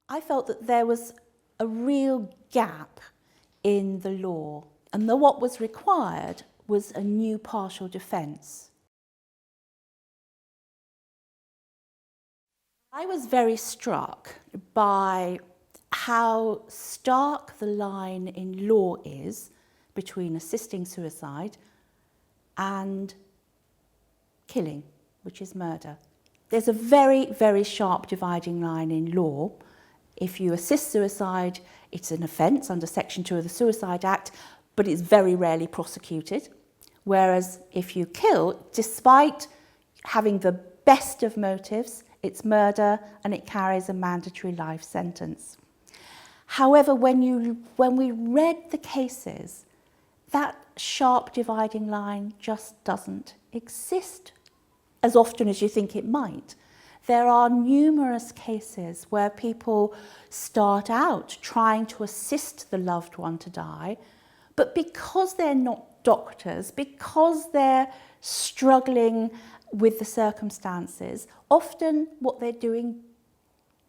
I felt that there was a real gap in the law, and that what was required was a new partial defence. I was very struck by how stark the line in law is between assisting suicide and killing, which is murder. There's a very, very sharp dividing line in law. If you assist suicide, it's an offence under Section 2 of the Suicide Act, but it's very rarely prosecuted. Whereas if you kill, despite having the best of motives, it's murder and it carries a mandatory life sentence. However, when we read the cases, that sharp dividing line just doesn't exist as often as you think it might. There are numerous cases where people start out trying to assist the loved one to die, but because they're not doctors, because they're struggling with the circumstances, often what they're doing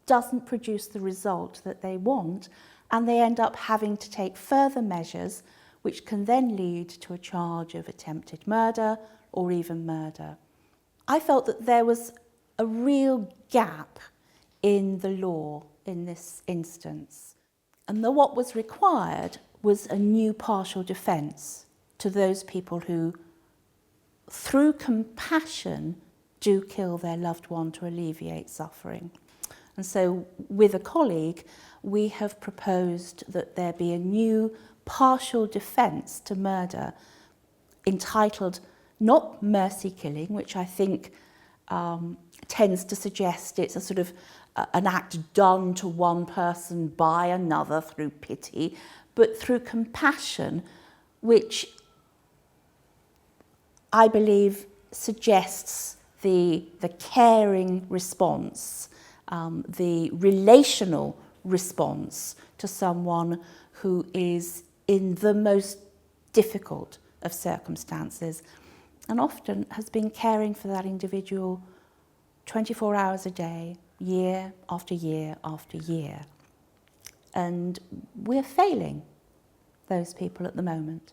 doesn't produce the result that they want, and they end up having to take further measures which can then lead to a charge of attempted murder or even murder. I felt that there was a real gap in the law in this instance, and that what was required was a new partial defence to those people who, through compassion, do kill their loved one to alleviate suffering. And so with a colleague, we have proposed that there be a new partial defence to murder entitled not mercy killing, which I think tends to suggest it's a sort of an act done to one person by another through pity, but through compassion, which I believe suggests the caring response, the relational response to someone who is in the most difficult of circumstances, and often has been caring for that individual 24 hours a day, year after year after year. And we're failing those people at the moment.